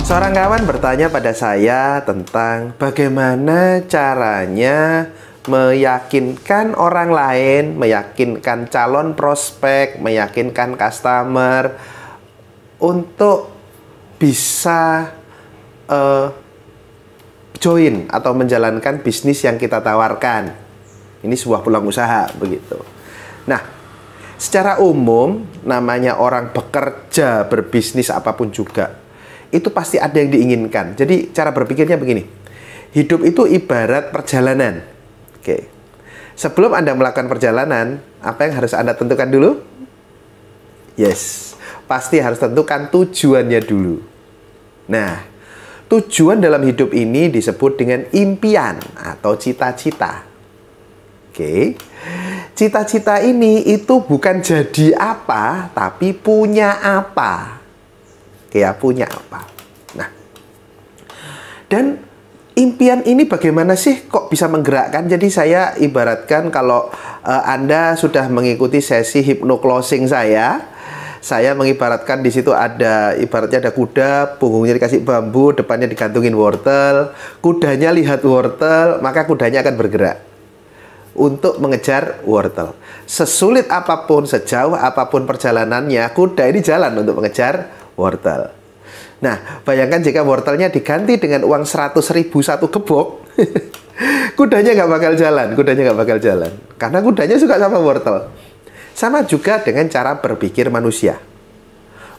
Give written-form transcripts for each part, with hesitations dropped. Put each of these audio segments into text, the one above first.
Seorang kawan bertanya pada saya tentang bagaimana caranya meyakinkan orang lain, meyakinkan calon prospek, meyakinkan customer untuk bisa join atau menjalankan bisnis yang kita tawarkan. Ini sebuah peluang usaha, begitu. Nah, secara umum namanya orang bekerja, berbisnis apapun juga, itu pasti ada yang diinginkan. Jadi cara berpikirnya begini. Hidup itu ibarat perjalanan. Oke. Sebelum Anda melakukan perjalanan, apa yang harus Anda tentukan dulu? Yes, pasti harus tentukan tujuannya dulu. Nah, tujuan dalam hidup ini disebut dengan impian atau cita-cita. Oke. Cita-cita ini itu bukan jadi apa, tapi punya apa. Ya, punya apa. Nah, dan impian ini bagaimana sih kok bisa menggerakkan? Jadi saya ibaratkan kalau Anda sudah mengikuti sesi hypno closing saya mengibaratkan di situ ada, ibaratnya ada kuda, punggungnya dikasih bambu, depannya digantungin wortel. Kudanya lihat wortel, maka kudanya akan bergerak untuk mengejar wortel. Sesulit apapun, sejauh apapun perjalanannya, kuda ini jalan untuk mengejar wortel. Nah, bayangkan jika wortelnya diganti dengan uang 100.000 satu gebok, kudanya nggak bakal jalan. Karena kudanya suka sama wortel. Sama juga dengan cara berpikir manusia.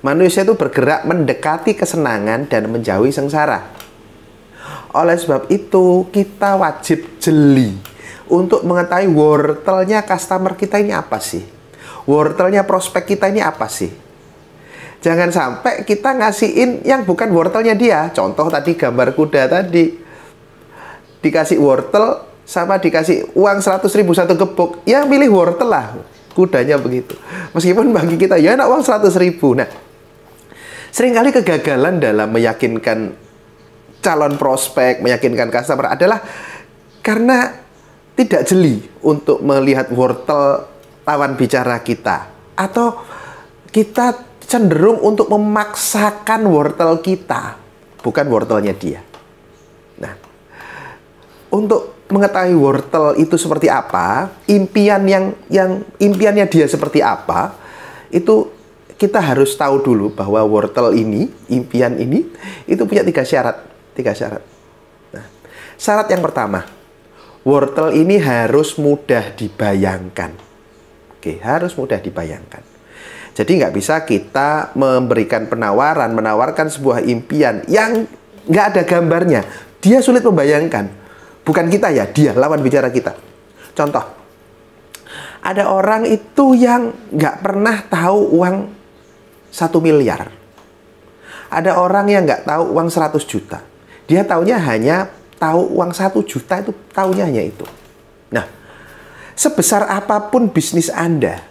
Manusia itu bergerak mendekati kesenangan dan menjauhi sengsara. Oleh sebab itu, kita wajib jeli untuk mengetahui wortelnya customer kita ini apa sih? Wortelnya prospek kita ini apa sih? Jangan sampai kita ngasihin yang bukan wortelnya dia. Contoh tadi gambar kuda tadi. Dikasih wortel sama dikasih uang 100.000 satu gebok. Yang milih wortel lah. Kudanya begitu. Meskipun bagi kita ya enak uang 100.000. Nah, seringkali kegagalan dalam meyakinkan calon prospek, meyakinkan customer adalah karena tidak jeli untuk melihat wortel lawan bicara kita. Atau kita cenderung untuk memaksakan wortel kita, bukan wortelnya dia. Nah, untuk mengetahui wortel itu seperti apa, impiannya dia seperti apa, itu kita harus tahu dulu bahwa wortel ini, impian ini, itu punya tiga syarat. Nah, syarat yang pertama, wortel ini harus mudah dibayangkan. Oke, harus mudah dibayangkan. Jadi nggak bisa kita memberikan menawarkan sebuah impian yang nggak ada gambarnya. Dia sulit membayangkan. Bukan kita ya, dia, lawan bicara kita. Contoh, ada orang itu yang nggak pernah tahu uang 1 miliar. Ada orang yang nggak tahu uang 100 juta. Dia taunya hanya tahu uang 1 juta, itu taunya hanya itu. Nah, sebesar apapun bisnis Anda,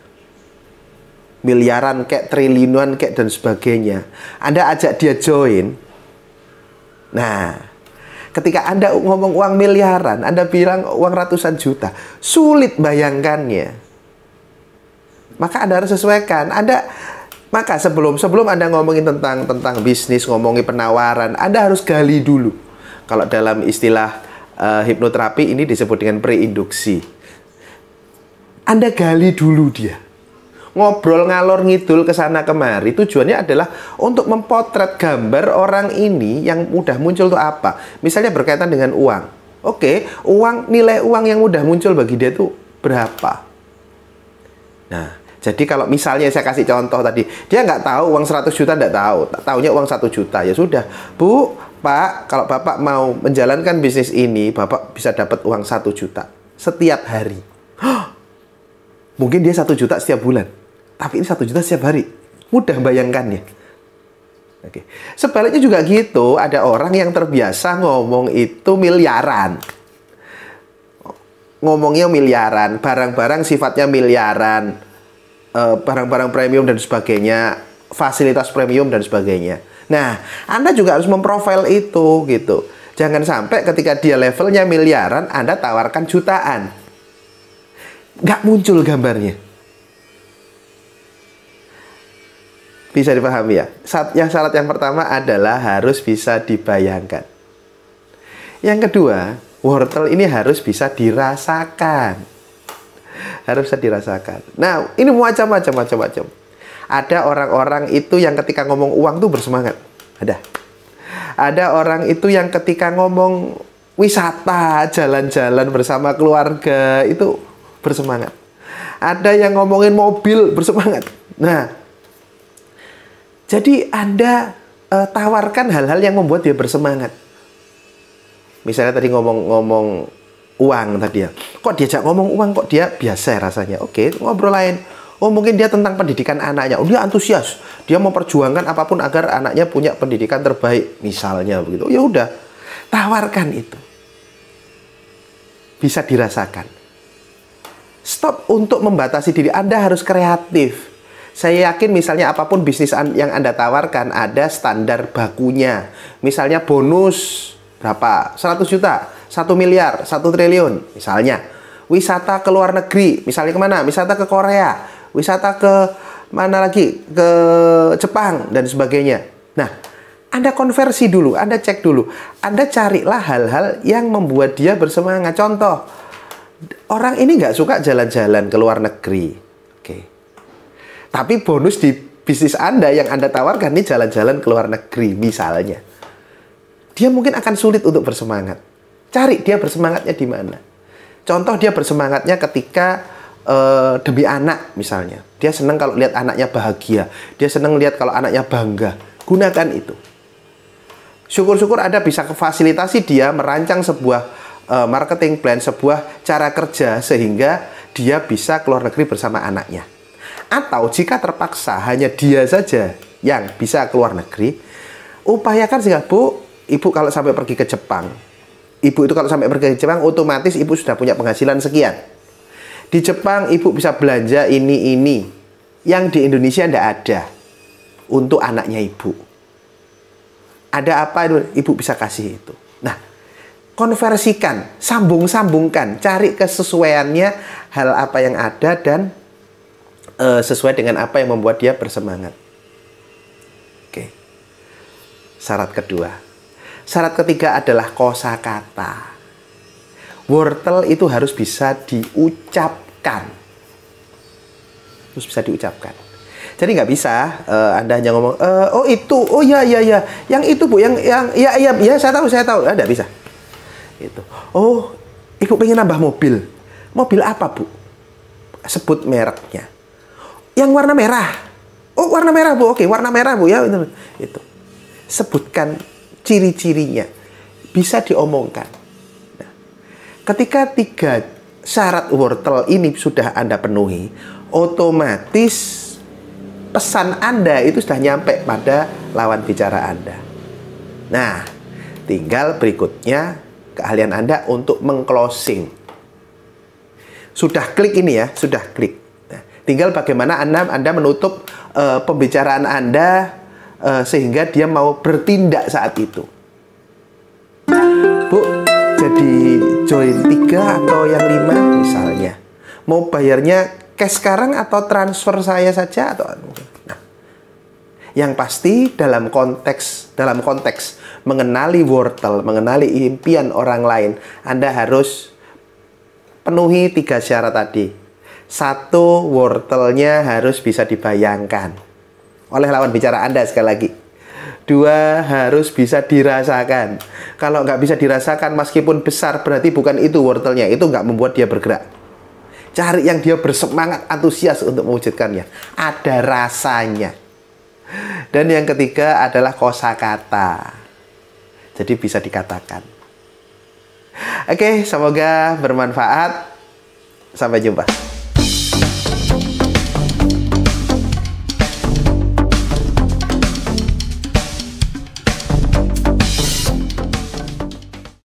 miliaran kayak triliunan kayak dan sebagainya, Anda ajak dia join. Nah, ketika Anda ngomong uang miliaran, Anda bilang uang ratusan juta, sulit bayangkannya. Maka Anda harus sesuaikan. Maka sebelum Anda ngomongin tentang bisnis, ngomongin penawaran, Anda harus gali dulu. Kalau dalam istilah hipnoterapi ini disebut dengan preinduksi. Anda gali dulu dia. Ngobrol ngalor ngidul ke sana kemari, tujuannya adalah untuk mempotret gambar orang ini yang mudah muncul itu apa. Misalnya berkaitan dengan uang. Oke, nilai uang yang mudah muncul bagi dia itu berapa? Nah, jadi kalau misalnya saya kasih contoh tadi, dia nggak tahu uang 100 juta, nggak tahu. Taunya uang 1 juta. Ya sudah, Bu, Pak, kalau Bapak mau menjalankan bisnis ini, Bapak bisa dapat uang 1 juta setiap hari. Mungkin dia 1 juta setiap bulan. Tapi ini 1 juta setiap hari. Mudah bayangkannya. Oke. Sebaliknya juga gitu. Ada orang yang terbiasa ngomong itu miliaran. Ngomongnya miliaran. Barang-barang sifatnya miliaran. Barang-barang premium dan sebagainya. Fasilitas premium dan sebagainya. Nah, Anda juga harus memprofil itu gitu. Jangan sampai ketika dia levelnya miliaran, Anda tawarkan jutaan. Nggak muncul gambarnya. Bisa dipahami ya? Syarat yang pertama adalah harus bisa dibayangkan. Yang kedua, wortel ini harus bisa dirasakan. Harus bisa dirasakan. Nah, ini macam-macam. Ada orang-orang itu yang ketika ngomong uang tuh bersemangat. Ada orang itu yang ketika ngomong wisata, jalan-jalan bersama keluarga itu bersemangat. Ada yang ngomongin mobil bersemangat. Nah, jadi Anda tawarkan hal-hal yang membuat dia bersemangat. Misalnya tadi ngomong uang tadi ya. Kok diajak ngomong uang kok dia biasa rasanya. Oke, ngobrol lain. Oh, mungkin dia tentang pendidikan anaknya. Oh, dia antusias. Dia memperjuangkan apapun agar anaknya punya pendidikan terbaik, misalnya begitu. Ya udah, tawarkan itu. Bisa dirasakan. Stop untuk membatasi diri. Anda harus kreatif. Saya yakin misalnya apapun bisnis yang Anda tawarkan ada standar bakunya. Misalnya bonus berapa? 100 juta, 1 miliar, 1 triliun. Misalnya wisata ke luar negeri. Misalnya kemana? Wisata ke Korea. Wisata ke mana lagi? Ke Jepang dan sebagainya. Nah, Anda konversi dulu. Anda cek dulu. Anda carilah hal-hal yang membuat dia bersemangat. Contoh, orang ini nggak suka jalan-jalan ke luar negeri. Oke. Tapi bonus di bisnis Anda yang Anda tawarkan ini jalan-jalan ke luar negeri misalnya. Dia mungkin akan sulit untuk bersemangat. Cari dia bersemangatnya di mana. Contoh dia bersemangatnya ketika demi anak misalnya. Dia senang kalau lihat anaknya bahagia. Dia senang lihat kalau anaknya bangga. Gunakan itu. Syukur-syukur Anda bisa fasilitasi dia merancang sebuah marketing plan, sebuah cara kerja sehingga dia bisa keluar negeri bersama anaknya. Atau jika terpaksa hanya dia saja yang bisa keluar negeri, upayakan sehingga ibu kalau sampai pergi ke Jepang, ibu itu kalau sampai pergi ke Jepang, otomatis ibu sudah punya penghasilan sekian. Di Jepang ibu bisa belanja ini yang di Indonesia tidak ada untuk anaknya ibu. Ada apa ibu bisa kasih itu. Nah, konversikan, sambung-sambungkan, cari kesesuaiannya hal apa yang ada dan sesuai dengan apa yang membuat dia bersemangat. Oke. Syarat kedua. Syarat ketiga adalah kosakata. Wortel itu harus bisa diucapkan. Harus bisa diucapkan. Jadi nggak bisa Anda hanya ngomong, oh itu, oh ya, yang itu Bu, yang ya, saya tahu, nggak bisa. Itu. Oh, ibu pengen nambah mobil. Mobil apa Bu? Sebut mereknya. Yang warna merah. Oh, warna merah Bu. Oke, warna merah Bu ya. Itu. Sebutkan ciri-cirinya. Bisa diomongkan. Nah, ketika 3 syarat wortel ini sudah Anda penuhi, otomatis pesan Anda itu sudah nyampe pada lawan bicara Anda. Nah, tinggal berikutnya keahlian Anda untuk mengclosing. Sudah klik ini ya, sudah klik. Nah, tinggal bagaimana Anda menutup pembicaraan Anda sehingga dia mau bertindak saat itu. Bu, jadi join 3 atau yang 5 misalnya. Mau bayarnya cash sekarang atau transfer saya saja atau nah, yang pasti dalam konteks mengenali wortel, mengenali impian orang lain, Anda harus penuhi 3 syarat tadi. 1, wortelnya harus bisa dibayangkan oleh lawan bicara Anda sekali lagi. 2, harus bisa dirasakan. Kalau nggak bisa dirasakan meskipun besar, berarti bukan itu wortelnya. Itu nggak membuat dia bergerak. Cari yang dia bersemangat, antusias untuk mewujudkannya. Ada rasanya. Dan yang ketiga adalah kosakata. Jadi bisa dikatakan. Oke, semoga bermanfaat. Sampai jumpa.